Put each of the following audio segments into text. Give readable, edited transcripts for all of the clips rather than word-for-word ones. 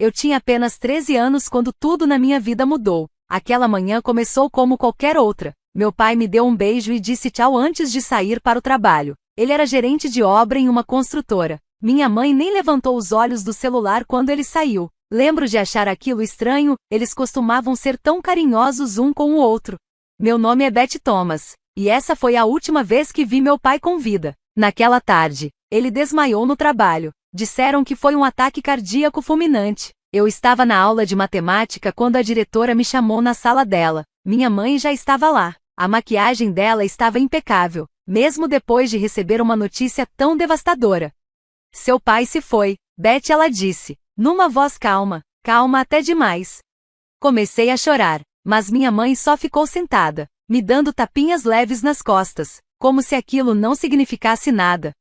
Eu tinha apenas 13 anos quando tudo na minha vida mudou. Aquela manhã começou como qualquer outra. Meu pai me deu um beijo e disse tchau antes de sair para o trabalho. Ele era gerente de obra em uma construtora. Minha mãe nem levantou os olhos do celular quando ele saiu. Lembro de achar aquilo estranho, eles costumavam ser tão carinhosos um com o outro. Meu nome é Beth Thomas, e essa foi a última vez que vi meu pai com vida. Naquela tarde, ele desmaiou no trabalho. Disseram que foi um ataque cardíaco fulminante. Eu estava na aula de matemática quando a diretora me chamou na sala dela. Minha mãe já estava lá. A maquiagem dela estava impecável, mesmo depois de receber uma notícia tão devastadora. Seu pai se foi, Beth, ela disse, numa voz calma, calma até demais. Comecei a chorar, mas minha mãe só ficou sentada, me dando tapinhas leves nas costas, como se aquilo não significasse nada.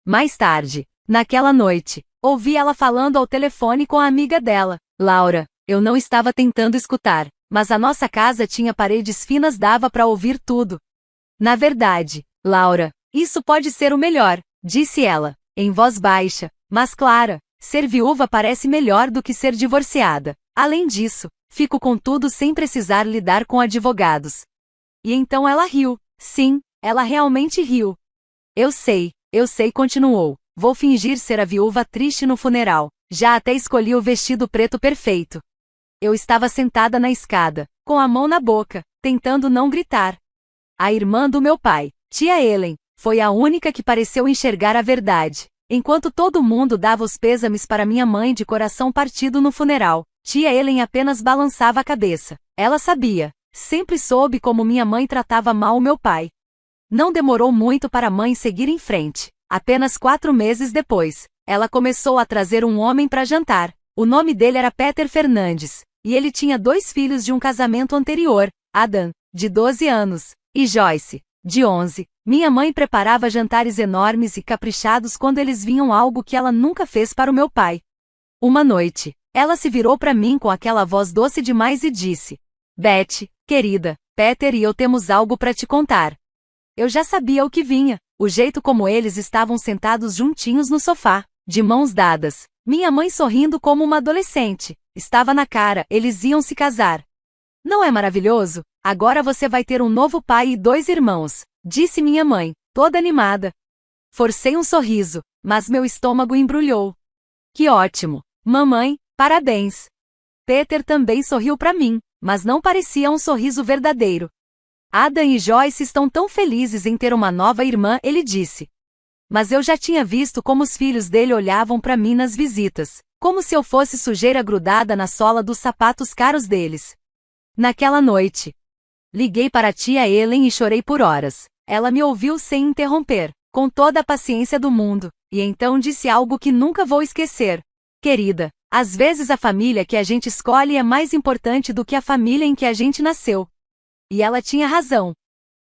Mais tarde, naquela noite, ouvi ela falando ao telefone com a amiga dela, Laura. Eu não estava tentando escutar, mas a nossa casa tinha paredes finas, dava para ouvir tudo. Na verdade, Laura, isso pode ser o melhor, disse ela, em voz baixa, mas clara. Ser viúva parece melhor do que ser divorciada. Além disso, fico com tudo sem precisar lidar com advogados. E então ela riu. Sim, ela realmente riu. Eu sei, continuou. Vou fingir ser a viúva triste no funeral. Já até escolhi o vestido preto perfeito. Eu estava sentada na escada, com a mão na boca, tentando não gritar. A irmã do meu pai, tia Ellen, foi a única que pareceu enxergar a verdade. Enquanto todo mundo dava os pêsames para minha mãe de coração partido no funeral, tia Ellen apenas balançava a cabeça. Ela sabia, sempre soube como minha mãe tratava mal o meu pai. Não demorou muito para a mãe seguir em frente. Apenas 4 meses depois, ela começou a trazer um homem para jantar. O nome dele era Peter Fernandes, e ele tinha 2 filhos de um casamento anterior, Adam, de 12 anos, e Joyce, de 11. Minha mãe preparava jantares enormes e caprichados quando eles vinham, algo que ela nunca fez para o meu pai. Uma noite, ela se virou para mim com aquela voz doce demais e disse: Beth, querida, Peter e eu temos algo para te contar. Eu já sabia o que vinha, o jeito como eles estavam sentados juntinhos no sofá, de mãos dadas, minha mãe sorrindo como uma adolescente. Estava na cara, eles iam se casar. Não é maravilhoso? Agora você vai ter um novo pai e 2 irmãos, disse minha mãe, toda animada. Forcei um sorriso, mas meu estômago embrulhou. Que ótimo! Mamãe, parabéns! Peter também sorriu para mim, mas não parecia um sorriso verdadeiro. Adam e Joyce estão tão felizes em ter uma nova irmã, ele disse. Mas eu já tinha visto como os filhos dele olhavam para mim nas visitas, como se eu fosse sujeira grudada na sola dos sapatos caros deles. Naquela noite, liguei para a tia Ellen e chorei por horas. Ela me ouviu sem interromper, com toda a paciência do mundo, e então disse algo que nunca vou esquecer. Querida, às vezes a família que a gente escolhe é mais importante do que a família em que a gente nasceu. E ela tinha razão.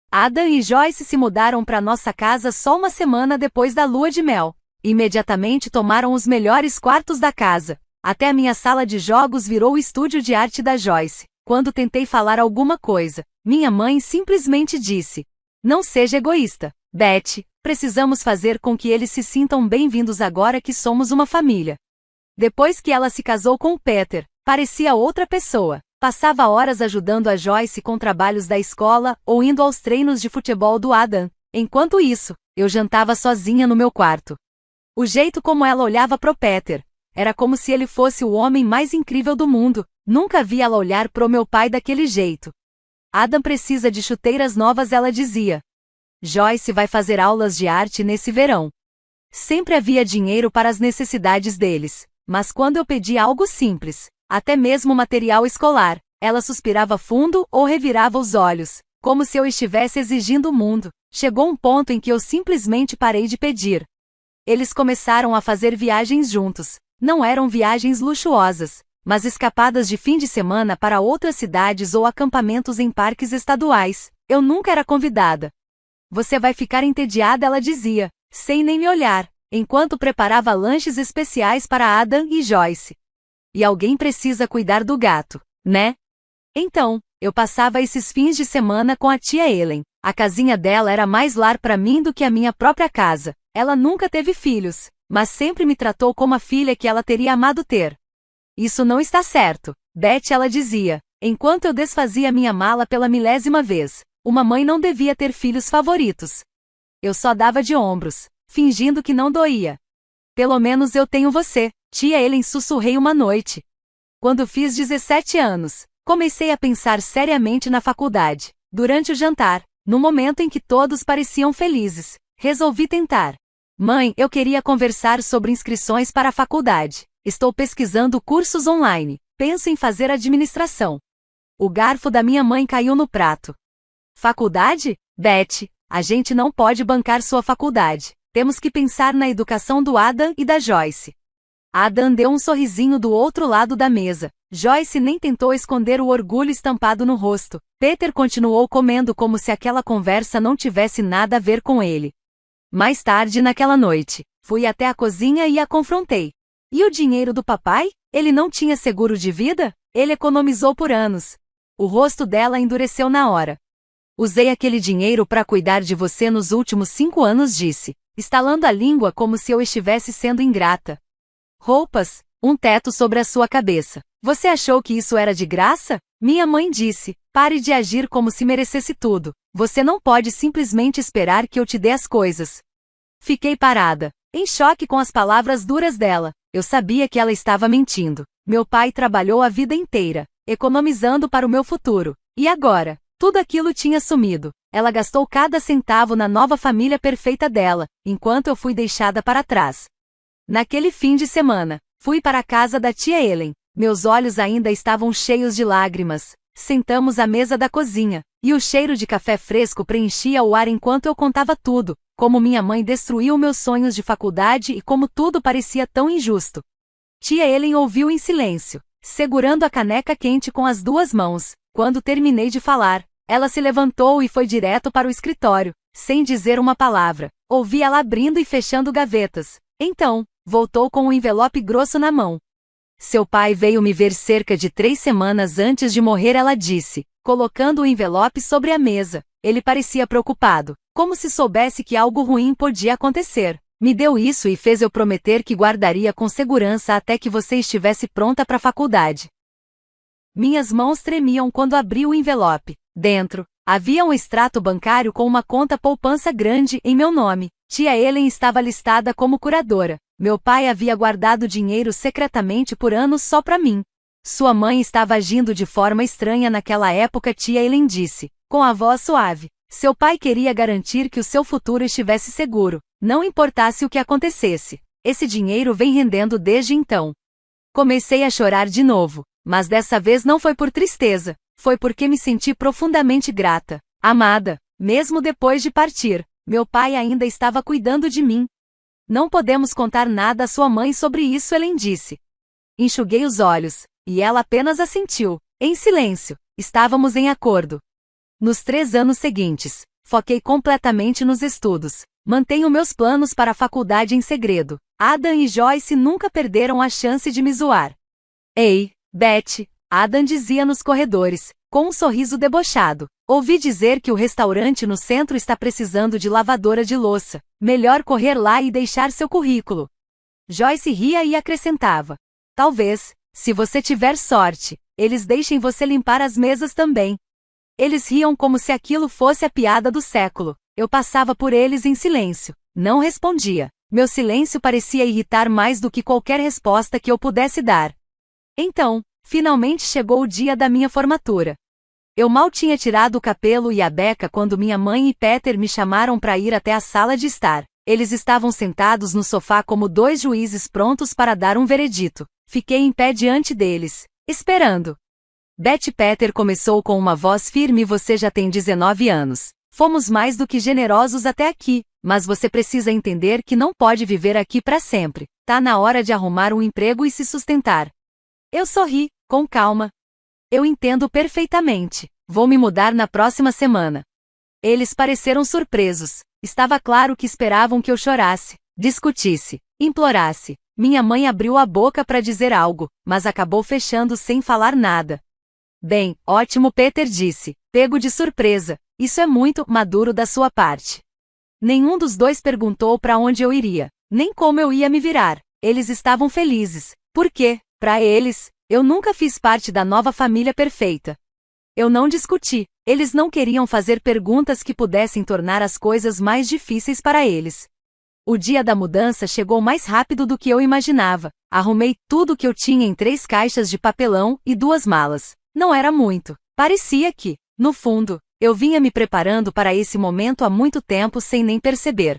Adam e Joyce se mudaram para nossa casa só uma semana depois da lua de mel. Imediatamente tomaram os melhores quartos da casa. Até a minha sala de jogos virou o estúdio de arte da Joyce. Quando tentei falar alguma coisa, minha mãe simplesmente disse: Não seja egoísta, Beth, precisamos fazer com que eles se sintam bem-vindos agora que somos uma família. Depois que ela se casou com o Peter, parecia outra pessoa. Passava horas ajudando a Joyce com trabalhos da escola ou indo aos treinos de futebol do Adam. Enquanto isso, eu jantava sozinha no meu quarto. O jeito como ela olhava pro Peter era como se ele fosse o homem mais incrível do mundo. Nunca vi ela olhar pro meu pai daquele jeito. Adam precisa de chuteiras novas, ela dizia. Joyce vai fazer aulas de arte nesse verão. Sempre havia dinheiro para as necessidades deles, mas quando eu pedi algo simples, até mesmo material escolar, ela suspirava fundo ou revirava os olhos, como se eu estivesse exigindo o mundo. Chegou um ponto em que eu simplesmente parei de pedir. Eles começaram a fazer viagens juntos. Não eram viagens luxuosas, mas escapadas de fim de semana para outras cidades ou acampamentos em parques estaduais. Eu nunca era convidada. Você vai ficar entediada, ela dizia, sem nem me olhar, enquanto preparava lanches especiais para Adam e Joyce. E alguém precisa cuidar do gato, né? Então, eu passava esses fins de semana com a tia Ellen. A casinha dela era mais lar para mim do que a minha própria casa. Ela nunca teve filhos, mas sempre me tratou como a filha que ela teria amado ter. Isso não está certo, Beth, ela dizia, enquanto eu desfazia minha mala pela 1000ª vez. Uma mãe não devia ter filhos favoritos. Eu só dava de ombros, fingindo que não doía. Pelo menos eu tenho você, tia Ellen, sussurrei uma noite. Quando fiz 17 anos, comecei a pensar seriamente na faculdade. Durante o jantar, no momento em que todos pareciam felizes, resolvi tentar. Mãe, eu queria conversar sobre inscrições para a faculdade. Estou pesquisando cursos online. Penso em fazer administração. O garfo da minha mãe caiu no prato. Faculdade? Beth, a gente não pode bancar sua faculdade. Temos que pensar na educação do Adam e da Joyce. Adam deu um sorrisinho do outro lado da mesa. Joyce nem tentou esconder o orgulho estampado no rosto. Peter continuou comendo como se aquela conversa não tivesse nada a ver com ele. Mais tarde naquela noite, fui até a cozinha e a confrontei. E o dinheiro do papai? Ele não tinha seguro de vida? Ele economizou por anos. O rosto dela endureceu na hora. Usei aquele dinheiro para cuidar de você nos últimos 5 anos, disse, estalando a língua como se eu estivesse sendo ingrata. Roupas, um teto sobre a sua cabeça. Você achou que isso era de graça? Minha mãe disse, pare de agir como se merecesse tudo. Você não pode simplesmente esperar que eu te dê as coisas. Fiquei parada, em choque com as palavras duras dela. Eu sabia que ela estava mentindo. Meu pai trabalhou a vida inteira, economizando para o meu futuro. E agora? Tudo aquilo tinha sumido. Ela gastou cada centavo na nova família perfeita dela, enquanto eu fui deixada para trás. Naquele fim de semana, fui para a casa da tia Ellen. Meus olhos ainda estavam cheios de lágrimas. Sentamos à mesa da cozinha, e o cheiro de café fresco preenchia o ar enquanto eu contava tudo, como minha mãe destruiu meus sonhos de faculdade e como tudo parecia tão injusto. Tia Ellen ouviu em silêncio, segurando a caneca quente com as 2 mãos. Quando terminei de falar, ela se levantou e foi direto para o escritório, sem dizer uma palavra. Ouvi ela abrindo e fechando gavetas. Então, voltou com um envelope grosso na mão. Seu pai veio me ver cerca de 3 semanas antes de morrer, ela disse, colocando o envelope sobre a mesa. Ele parecia preocupado, como se soubesse que algo ruim podia acontecer. Me deu isso e fez eu prometer que guardaria com segurança até que você estivesse pronta para a faculdade. Minhas mãos tremiam quando abri o envelope. Dentro, havia um extrato bancário com uma conta poupança grande em meu nome. Tia Ellen estava listada como curadora. Meu pai havia guardado dinheiro secretamente por anos só para mim. Sua mãe estava agindo de forma estranha naquela época, tia Ellen disse, com a voz suave. Seu pai queria garantir que o seu futuro estivesse seguro, não importasse o que acontecesse. Esse dinheiro vem rendendo desde então. Comecei a chorar de novo, mas dessa vez não foi por tristeza, foi porque me senti profundamente grata, amada, mesmo depois de partir. Meu pai ainda estava cuidando de mim. Não podemos contar nada à sua mãe sobre isso, Ellen disse. Enxuguei os olhos, e ela apenas assentiu, em silêncio. Estávamos em acordo. Nos 3 anos seguintes, foquei completamente nos estudos. Mantenho meus planos para a faculdade em segredo. Adam e Joyce nunca perderam a chance de me zoar. Ei, Beth, Adam dizia nos corredores, com um sorriso debochado. Ouvi dizer que o restaurante no centro está precisando de lavadora de louça. Melhor correr lá e deixar seu currículo. Joyce ria e acrescentava. Talvez, se você tiver sorte, eles deixem você limpar as mesas também. Eles riam como se aquilo fosse a piada do século. Eu passava por eles em silêncio. Não respondia. Meu silêncio parecia irritar mais do que qualquer resposta que eu pudesse dar. Então, finalmente chegou o dia da minha formatura. Eu mal tinha tirado o cabelo e a beca quando minha mãe e Peter me chamaram para ir até a sala de estar. Eles estavam sentados no sofá como 2 juízes prontos para dar um veredito. Fiquei em pé diante deles, esperando. Beth, Peter começou com uma voz firme, você já tem 19 anos. Fomos mais do que generosos até aqui, mas você precisa entender que não pode viver aqui para sempre. Tá na hora de arrumar um emprego e se sustentar. Eu sorri, com calma. Eu entendo perfeitamente. Vou me mudar na próxima semana. Eles pareceram surpresos. Estava claro que esperavam que eu chorasse, discutisse, implorasse. Minha mãe abriu a boca para dizer algo, mas acabou fechando sem falar nada. Bem, ótimo, Peter disse, pego de surpresa. Isso é muito maduro da sua parte. Nenhum dos dois perguntou para onde eu iria, nem como eu ia me virar. Eles estavam felizes, porque, para eles, Eu nunca fiz parte da nova família perfeita. Eu não discuti. Eles não queriam fazer perguntas que pudessem tornar as coisas mais difíceis para eles. O dia da mudança chegou mais rápido do que eu imaginava. Arrumei tudo que eu tinha em 3 caixas de papelão e 2 malas. Não era muito. Parecia que, no fundo, eu vinha me preparando para esse momento há muito tempo sem nem perceber.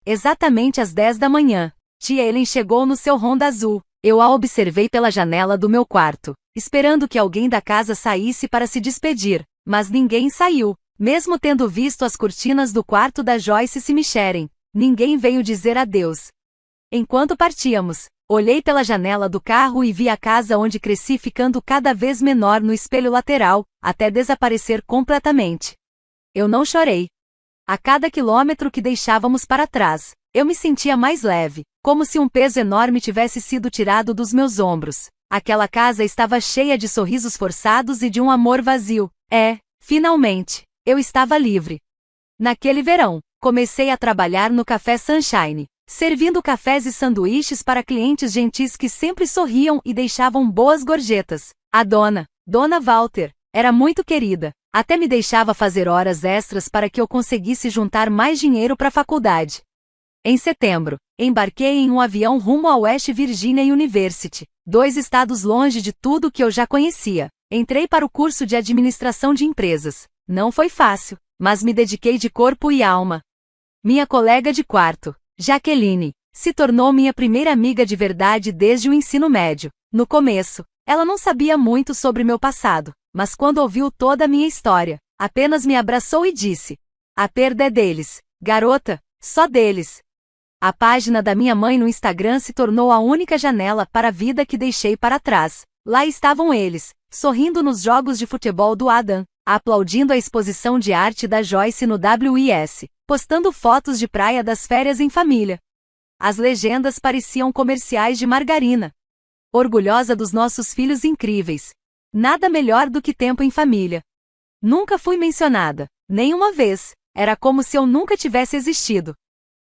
Exatamente às 10 da manhã, tia Ellen chegou no seu Honda azul. Eu a observei pela janela do meu quarto, esperando que alguém da casa saísse para se despedir, mas ninguém saiu. Mesmo tendo visto as cortinas do quarto da Joyce se mexerem, ninguém veio dizer adeus. Enquanto partíamos, olhei pela janela do carro e vi a casa onde cresci ficando cada vez menor no espelho lateral, até desaparecer completamente. Eu não chorei. A cada quilômetro que deixávamos para trás, eu me sentia mais leve, como se um peso enorme tivesse sido tirado dos meus ombros. Aquela casa estava cheia de sorrisos forçados e de um amor vazio. Finalmente, eu estava livre. Naquele verão, comecei a trabalhar no Café Sunshine, servindo cafés e sanduíches para clientes gentis que sempre sorriam e deixavam boas gorjetas. A Dona Walter, era muito querida, até me deixava fazer horas extras para que eu conseguisse juntar mais dinheiro para a faculdade. Em setembro, embarquei em um avião rumo ao West Virginia University, 2 estados longe de tudo que eu já conhecia. Entrei para o curso de administração de empresas. Não foi fácil, mas me dediquei de corpo e alma. Minha colega de quarto, Jaqueline, se tornou minha primeira amiga de verdade desde o ensino médio. No começo, ela não sabia muito sobre meu passado, mas quando ouviu toda a minha história, apenas me abraçou e disse: "A perda é deles, garota, só deles." A página da minha mãe no Instagram se tornou a única janela para a vida que deixei para trás. Lá estavam eles, sorrindo nos jogos de futebol do Adam, aplaudindo a exposição de arte da Joyce no WIS, postando fotos de praia das férias em família. As legendas pareciam comerciais de margarina. Orgulhosa dos nossos filhos incríveis. Nada melhor do que tempo em família. Nunca fui mencionada, nem uma vez. Era como se eu nunca tivesse existido.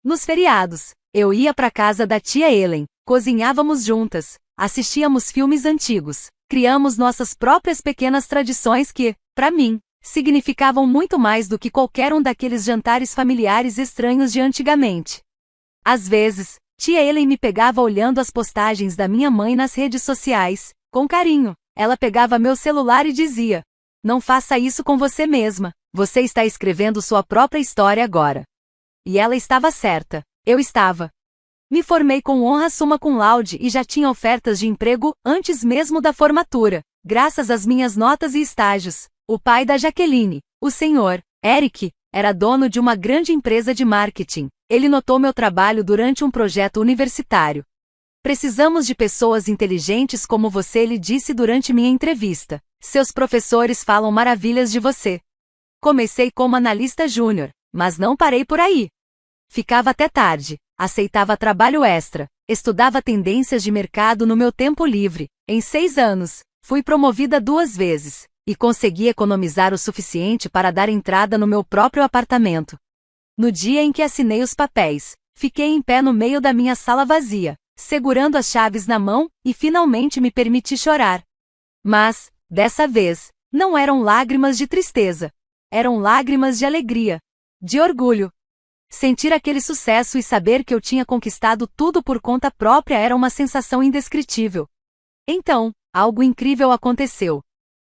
Nos feriados, eu ia para casa da tia Ellen, cozinhávamos juntas, assistíamos filmes antigos, criamos nossas próprias pequenas tradições que, para mim, significavam muito mais do que qualquer um daqueles jantares familiares estranhos de antigamente. Às vezes, tia Ellen me pegava olhando as postagens da minha mãe nas redes sociais, com carinho. Ela pegava meu celular e dizia: "Não faça isso com você mesma, você está escrevendo sua própria história agora." E ela estava certa, eu estava. Me formei com honra summa cum laude e já tinha ofertas de emprego antes mesmo da formatura, graças às minhas notas e estágios. O pai da Jaqueline, o senhor Eric, era dono de uma grande empresa de marketing. Ele notou meu trabalho durante um projeto universitário. "Precisamos de pessoas inteligentes como você", ele disse durante minha entrevista. "Seus professores falam maravilhas de você." Comecei como analista júnior, mas não parei por aí. Ficava até tarde, aceitava trabalho extra, estudava tendências de mercado no meu tempo livre. Em 6 anos, fui promovida 2 vezes, e consegui economizar o suficiente para dar entrada no meu próprio apartamento. No dia em que assinei os papéis, fiquei em pé no meio da minha sala vazia, segurando as chaves na mão, e finalmente me permiti chorar. Mas, dessa vez, não eram lágrimas de tristeza. Eram lágrimas de alegria, de orgulho. Sentir aquele sucesso e saber que eu tinha conquistado tudo por conta própria era uma sensação indescritível. Então, algo incrível aconteceu.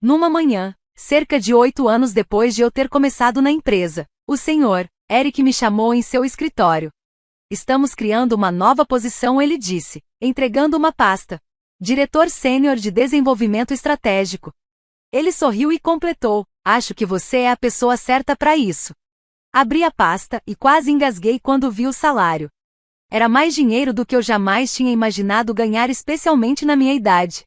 Numa manhã, cerca de 8 anos depois de eu ter começado na empresa, o senhor Eric me chamou em seu escritório. "Estamos criando uma nova posição", ele disse, entregando uma pasta. "Diretor Sênior de Desenvolvimento Estratégico." Ele sorriu e completou: "Acho que você é a pessoa certa para isso." Abri a pasta e quase engasguei quando vi o salário. Era mais dinheiro do que eu jamais tinha imaginado ganhar, especialmente na minha idade.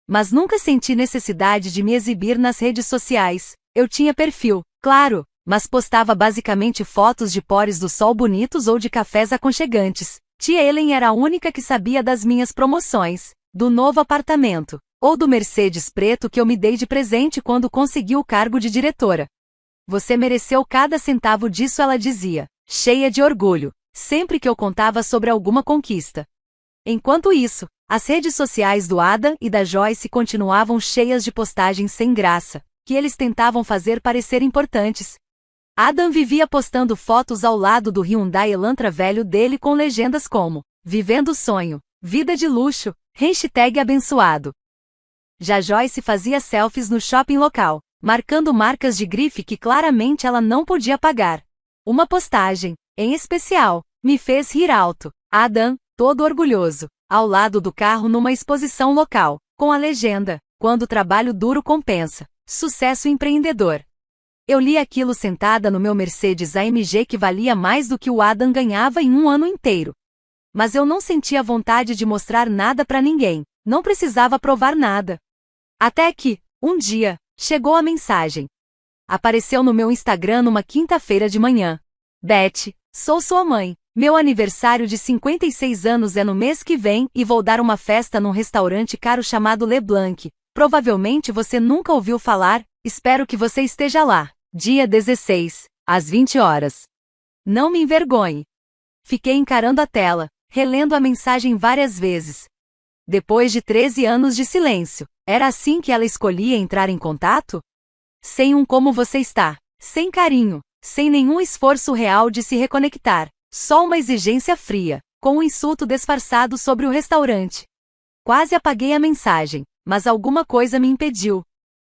Mas nunca senti necessidade de me exibir nas redes sociais. Eu tinha perfil, claro, mas postava basicamente fotos de pôres do sol bonitos ou de cafés aconchegantes. Tia Ellen era a única que sabia das minhas promoções, do novo apartamento, ou do Mercedes preto que eu me dei de presente quando consegui o cargo de diretora. "Você mereceu cada centavo disso", ela dizia, cheia de orgulho, sempre que eu contava sobre alguma conquista. Enquanto isso, As redes sociais do Adam e da Joyce continuavam cheias de postagens sem graça, que eles tentavam fazer parecer importantes. Adam vivia postando fotos ao lado do Hyundai Elantra velho dele com legendas como "Vivendo o sonho", "Vida de luxo", #abençoado. Já Joyce fazia selfies no shopping local, marcando marcas de grife que claramente ela não podia pagar. Uma postagem, em especial, me fez rir alto. Adam, todo orgulhoso, ao lado do carro numa exposição local, com a legenda: "Quando o trabalho duro compensa, sucesso empreendedor". Eu li aquilo sentada no meu Mercedes AMG que valia mais do que o Adam ganhava em um ano inteiro. Mas eu não sentia vontade de mostrar nada pra ninguém, não precisava provar nada. Até que, um dia, chegou a mensagem. Apareceu no meu Instagram numa quinta-feira de manhã. "Beth, sou sua mãe. Meu aniversário de 56 anos é no mês que vem e vou dar uma festa num restaurante caro chamado LeBlanc. Provavelmente você nunca ouviu falar, espero que você esteja lá. Dia 16, às 20 horas. Não me envergonhe." Fiquei encarando a tela, relendo a mensagem várias vezes. Depois de 13 anos de silêncio, era assim que ela escolhia entrar em contato? Sem um "como você está", sem carinho, sem nenhum esforço real de se reconectar, só uma exigência fria, com um insulto disfarçado sobre o restaurante. Quase apaguei a mensagem, mas alguma coisa me impediu.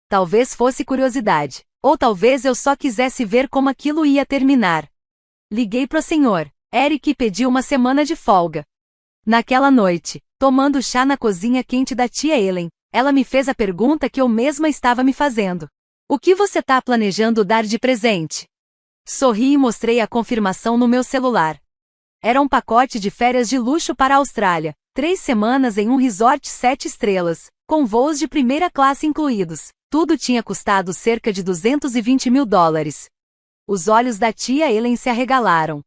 Talvez fosse curiosidade, ou talvez eu só quisesse ver como aquilo ia terminar. Liguei pro Sr. Eric e pedi uma semana de folga. Naquela noite, tomando chá na cozinha quente da tia Ellen, ela me fez a pergunta que eu mesma estava me fazendo. "O que você tá planejando dar de presente?" Sorri e mostrei a confirmação no meu celular. Era um pacote de férias de luxo para a Austrália, 3 semanas em um resort 7 estrelas, com voos de primeira classe incluídos. Tudo tinha custado cerca de $220.000. Os olhos da tia Ellen se arregalaram.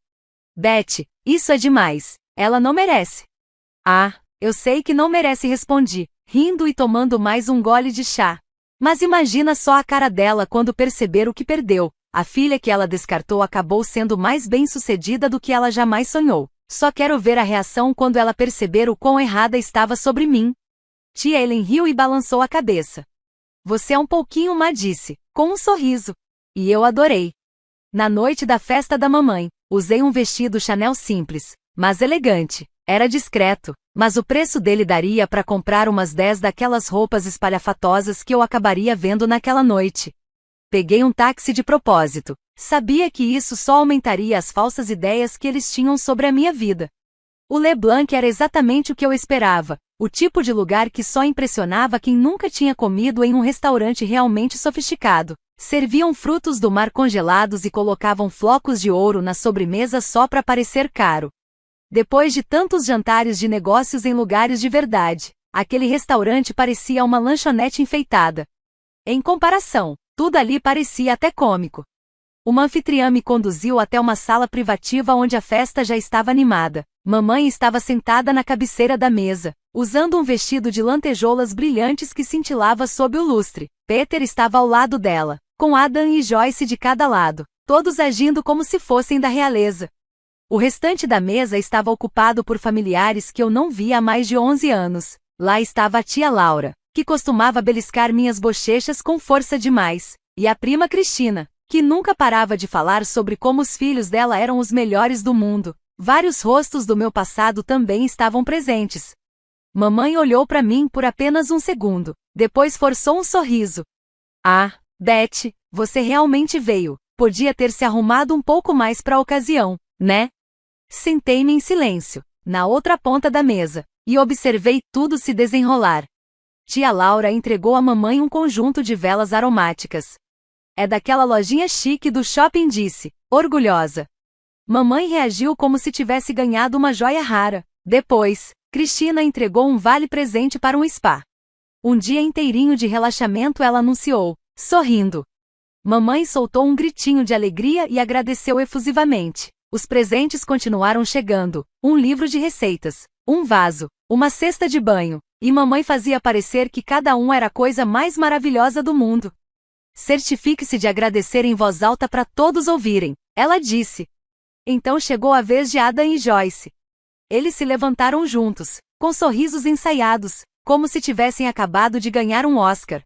"Beth, isso é demais. Ela não merece." "Ah, eu sei que não merece", respondi, rindo e tomando mais um gole de chá. Mas imagina só a cara dela quando perceber o que perdeu. A filha que ela descartou acabou sendo mais bem-sucedida do que ela jamais sonhou. Só quero ver a reação quando ela perceber o quão errada estava sobre mim. Tia Ellen riu e balançou a cabeça. "Você é um pouquinho má", disse, com um sorriso. E eu adorei. Na noite da festa da mamãe, usei um vestido Chanel simples, mas elegante. Era discreto, mas o preço dele daria para comprar umas 10 daquelas roupas espalhafatosas que eu acabaria vendo naquela noite. Peguei um táxi de propósito. Sabia que isso só aumentaria as falsas ideias que eles tinham sobre a minha vida. O LeBlanc era exatamente o que eu esperava, o tipo de lugar que só impressionava quem nunca tinha comido em um restaurante realmente sofisticado. Serviam frutos do mar congelados e colocavam flocos de ouro na sobremesa só para parecer caro. Depois de tantos jantares de negócios em lugares de verdade, aquele restaurante parecia uma lanchonete enfeitada. Em comparação, tudo ali parecia até cômico. Uma anfitriã me conduziu até uma sala privativa onde a festa já estava animada. Mamãe estava sentada na cabeceira da mesa, usando um vestido de lantejoulas brilhantes que cintilava sob o lustre. Peter estava ao lado dela, com Adam e Joyce de cada lado, todos agindo como se fossem da realeza. O restante da mesa estava ocupado por familiares que eu não via há mais de 11 anos. Lá estava a tia Laura, que costumava beliscar minhas bochechas com força demais, e a prima Cristina, que nunca parava de falar sobre como os filhos dela eram os melhores do mundo. Vários rostos do meu passado também estavam presentes. Mamãe olhou para mim por apenas um segundo, depois forçou um sorriso. "Ah, Beth, você realmente veio. Podia ter se arrumado um pouco mais para a ocasião, né?" Sentei-me em silêncio, na outra ponta da mesa, e observei tudo se desenrolar. Tia Laura entregou à mamãe um conjunto de velas aromáticas. "É daquela lojinha chique do shopping", disse, orgulhosa. Mamãe reagiu como se tivesse ganhado uma joia rara. Depois, Cristina entregou um vale-presente para um spa. Um dia inteirinho de relaxamento, ela anunciou, sorrindo. Mamãe soltou um gritinho de alegria e agradeceu efusivamente. Os presentes continuaram chegando, um livro de receitas, um vaso, uma cesta de banho, e mamãe fazia parecer que cada um era a coisa mais maravilhosa do mundo. "Certifique-se de agradecer em voz alta para todos ouvirem", ela disse. Então chegou a vez de Adam e Joyce. Eles se levantaram juntos, com sorrisos ensaiados, como se tivessem acabado de ganhar um Oscar.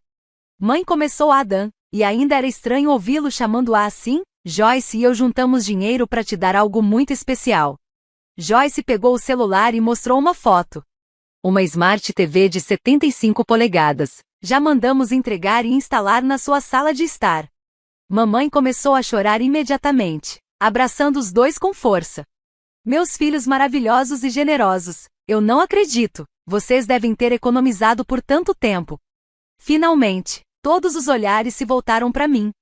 Mãe, começou Adam, e ainda era estranho ouvi-lo chamando-a assim. Joyce e eu juntamos dinheiro para te dar algo muito especial. Joyce pegou o celular e mostrou uma foto. Uma Smart TV de 75 polegadas. Já mandamos entregar e instalar na sua sala de estar. Mamãe começou a chorar imediatamente, abraçando os dois com força. Meus filhos maravilhosos e generosos, eu não acredito, vocês devem ter economizado por tanto tempo. Finalmente, todos os olhares se voltaram para mim.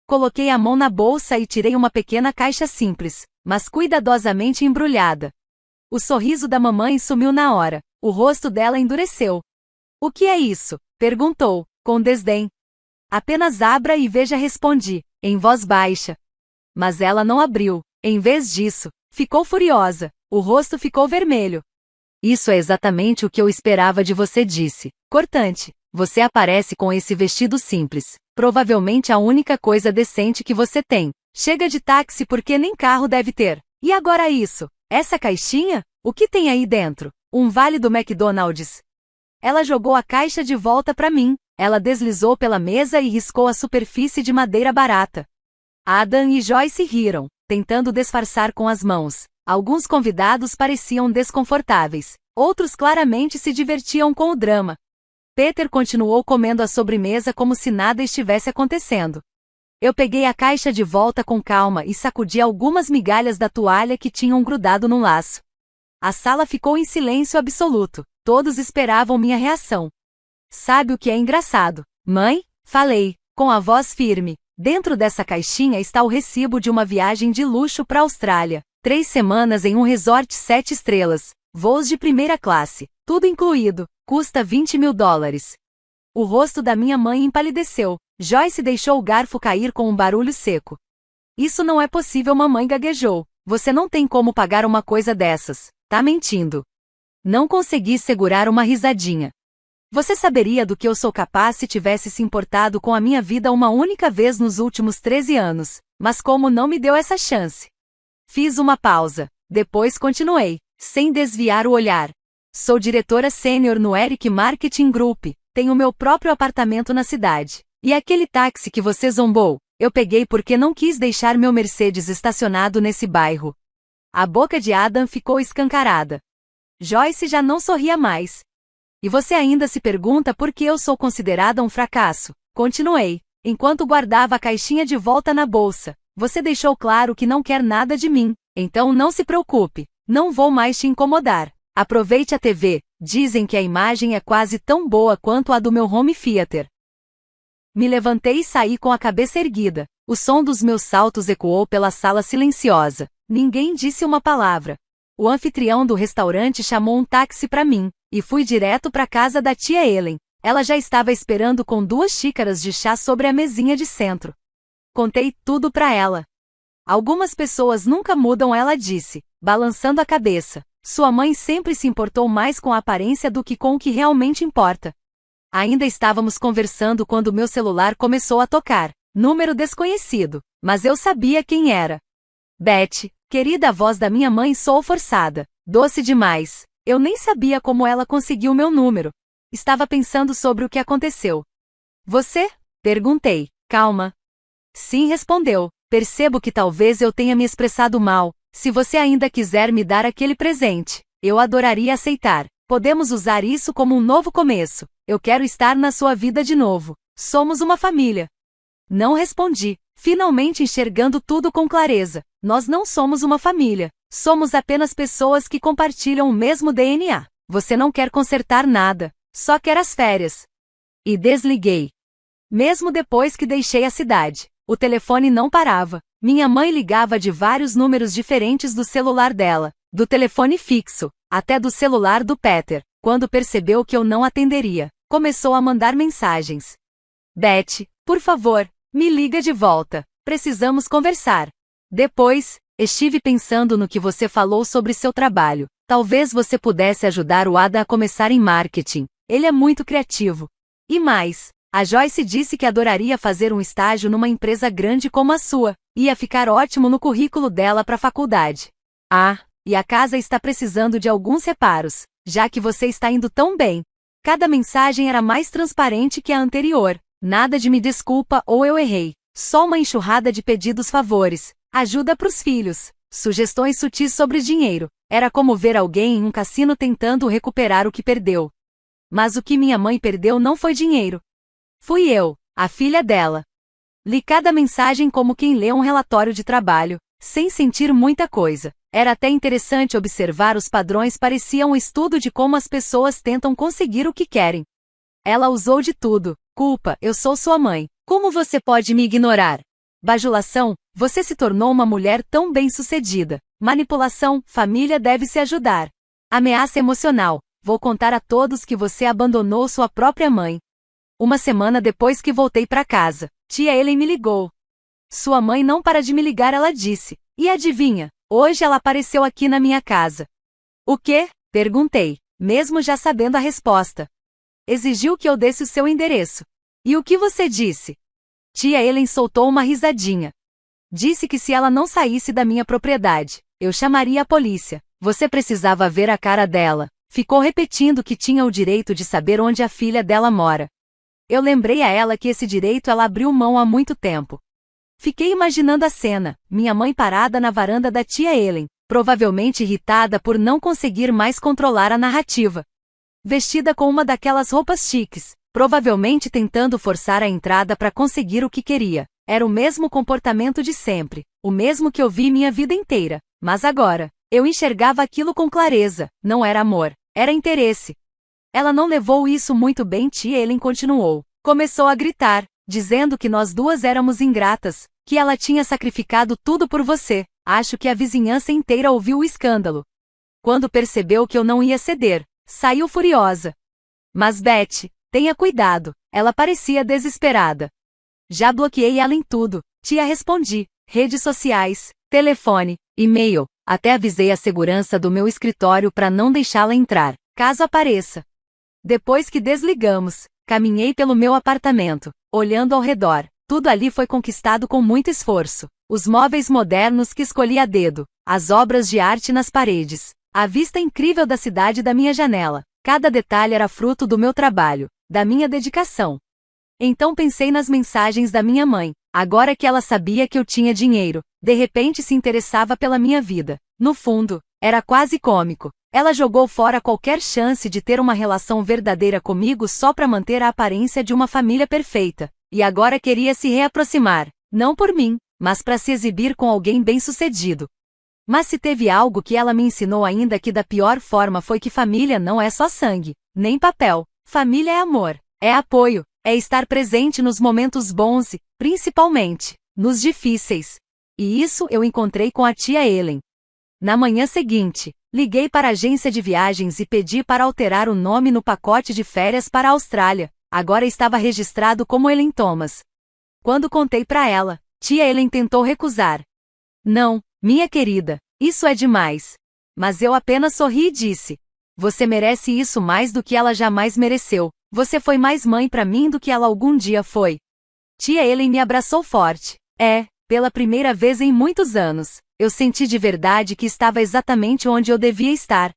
Coloquei a mão na bolsa e tirei uma pequena caixa simples, mas cuidadosamente embrulhada. O sorriso da mamãe sumiu na hora, o rosto dela endureceu. O que é isso? Perguntou, com desdém. Apenas abra e veja, respondi, em voz baixa. Mas ela não abriu. Em vez disso, ficou furiosa. O rosto ficou vermelho. Isso é exatamente o que eu esperava de você, disse, cortante. Você aparece com esse vestido simples, provavelmente a única coisa decente que você tem. Chega de táxi porque nem carro deve ter. E agora isso? Essa caixinha? O que tem aí dentro? Um vale do McDonald's. Ela jogou a caixa de volta para mim. Ela deslizou pela mesa e riscou a superfície de madeira barata. Adam e Joyce riram, tentando disfarçar com as mãos. Alguns convidados pareciam desconfortáveis, outros claramente se divertiam com o drama. Peter continuou comendo a sobremesa como se nada estivesse acontecendo. Eu peguei a caixa de volta com calma e sacudi algumas migalhas da toalha que tinham grudado no laço. A sala ficou em silêncio absoluto. Todos esperavam minha reação. Sabe o que é engraçado, mãe? Falei, com a voz firme. Dentro dessa caixinha está o recibo de uma viagem de luxo para a Austrália. 3 semanas em um resort 7 estrelas. Voos de primeira classe. Tudo incluído. Custa $20.000. O rosto da minha mãe empalideceu. Joyce deixou o garfo cair com um barulho seco. Isso não é possível, mamãe gaguejou. Você não tem como pagar uma coisa dessas. Tá mentindo. Não consegui segurar uma risadinha. Você saberia do que eu sou capaz se tivesse se importado com a minha vida uma única vez nos últimos 13 anos, mas como não me deu essa chance. Fiz uma pausa. Depois continuei, sem desviar o olhar. Sou diretora sênior no Eric Marketing Group, tenho meu próprio apartamento na cidade. E aquele táxi que você zombou, eu peguei porque não quis deixar meu Mercedes estacionado nesse bairro. A boca de Adam ficou escancarada. Joyce já não sorria mais. E você ainda se pergunta por que eu sou considerada um fracasso? Continuei, enquanto guardava a caixinha de volta na bolsa. Você deixou claro que não quer nada de mim, então não se preocupe, não vou mais te incomodar. Aproveite a TV, dizem que a imagem é quase tão boa quanto a do meu home theater. Me levantei e saí com a cabeça erguida. O som dos meus saltos ecoou pela sala silenciosa. Ninguém disse uma palavra. O anfitrião do restaurante chamou um táxi para mim, e fui direto para a casa da tia Ellen. Ela já estava esperando com 2 xícaras de chá sobre a mesinha de centro. Contei tudo para ela. Algumas pessoas nunca mudam, ela disse, balançando a cabeça. Sua mãe sempre se importou mais com a aparência do que com o que realmente importa. Ainda estávamos conversando quando meu celular começou a tocar. Número desconhecido, mas eu sabia quem era. Beth, querida voz da minha mãe, sou forçada. Doce demais. Eu nem sabia como ela conseguiu meu número. Estava pensando sobre o que aconteceu. Você? Perguntei. Calma. Sim, respondeu. Percebo que talvez eu tenha me expressado mal. Se você ainda quiser me dar aquele presente, eu adoraria aceitar. Podemos usar isso como um novo começo. Eu quero estar na sua vida de novo. Somos uma família. Não respondi, finalmente enxergando tudo com clareza. Nós não somos uma família. Somos apenas pessoas que compartilham o mesmo DNA. Você não quer consertar nada, só quer as férias. E desliguei. Mesmo depois que deixei a cidade, o telefone não parava. Minha mãe ligava de vários números diferentes do celular dela, do telefone fixo, até do celular do Peter. Quando percebeu que eu não atenderia, começou a mandar mensagens. Beth, por favor, me liga de volta. Precisamos conversar. Depois, estive pensando no que você falou sobre seu trabalho. Talvez você pudesse ajudar o Ada a começar em marketing. Ele é muito criativo. E mais, a Joyce disse que adoraria fazer um estágio numa empresa grande como a sua. Ia ficar ótimo no currículo dela para a faculdade. Ah, e a casa está precisando de alguns reparos. já que você está indo tão bem. Cada mensagem era mais transparente que a anterior. Nada de me desculpa ou eu errei. Só uma enxurrada de pedidos favores. Ajuda pros filhos. Sugestões sutis sobre dinheiro. Era como ver alguém em um cassino tentando recuperar o que perdeu. Mas o que minha mãe perdeu não foi dinheiro. Fui eu, a filha dela. Li cada mensagem como quem lê um relatório de trabalho, sem sentir muita coisa. Era até interessante observar os padrões, parecia um estudo de como as pessoas tentam conseguir o que querem. Ela usou de tudo. Culpa, eu sou sua mãe. Como você pode me ignorar? Bajulação, você se tornou uma mulher tão bem-sucedida. Manipulação, família deve se ajudar. Ameaça emocional, vou contar a todos que você abandonou sua própria mãe. Uma semana depois que voltei para casa, tia Ellen me ligou. Sua mãe não para de me ligar, ela disse. E adivinha? Hoje ela apareceu aqui na minha casa. O quê? Perguntei, mesmo já sabendo a resposta. Exigiu que eu desse o seu endereço. E o que você disse? Tia Ellen soltou uma risadinha. Disse que se ela não saísse da minha propriedade, eu chamaria a polícia. Você precisava ver a cara dela. Ficou repetindo que tinha o direito de saber onde a filha dela mora. Eu lembrei a ela que esse direito ela abriu mão há muito tempo. Fiquei imaginando a cena, minha mãe parada na varanda da tia Ellen, provavelmente irritada por não conseguir mais controlar a narrativa. Vestida com uma daquelas roupas chiques, provavelmente tentando forçar a entrada para conseguir o que queria. Era o mesmo comportamento de sempre, o mesmo que eu vi minha vida inteira, mas agora, eu enxergava aquilo com clareza, não era amor, era interesse. Ela não levou isso muito bem, tia Ellen continuou. Começou a gritar, dizendo que nós duas éramos ingratas, que ela tinha sacrificado tudo por você. Acho que a vizinhança inteira ouviu o escândalo. Quando percebeu que eu não ia ceder, saiu furiosa. Mas Beth, tenha cuidado, ela parecia desesperada. Já bloqueei ela em tudo, tia, respondi. Redes sociais, telefone, e-mail, até avisei a segurança do meu escritório para não deixá-la entrar, caso apareça. Depois que desligamos, caminhei pelo meu apartamento, olhando ao redor. Tudo ali foi conquistado com muito esforço. Os móveis modernos que escolhi a dedo, as obras de arte nas paredes, a vista incrível da cidade da minha janela. Cada detalhe era fruto do meu trabalho, da minha dedicação. Então pensei nas mensagens da minha mãe. Agora que ela sabia que eu tinha dinheiro, de repente se interessava pela minha vida. No fundo, era quase cômico. Ela jogou fora qualquer chance de ter uma relação verdadeira comigo só para manter a aparência de uma família perfeita. E agora queria se reaproximar, não por mim, mas para se exibir com alguém bem-sucedido. Mas se teve algo que ela me ensinou ainda que da pior forma foi que família não é só sangue, nem papel. Família é amor, é apoio, é estar presente nos momentos bons e, principalmente, nos difíceis. E isso eu encontrei com a tia Ellen. Na manhã seguinte, liguei para a agência de viagens e pedi para alterar o nome no pacote de férias para a Austrália. Agora estava registrado como Ellen Thomas. Quando contei para ela, tia Ellen tentou recusar. Não, minha querida, isso é demais. Mas eu apenas sorri e disse: você merece isso mais do que ela jamais mereceu. Você foi mais mãe para mim do que ela algum dia foi. Tia Ellen me abraçou forte. Pela primeira vez em muitos anos, eu senti de verdade que estava exatamente onde eu devia estar.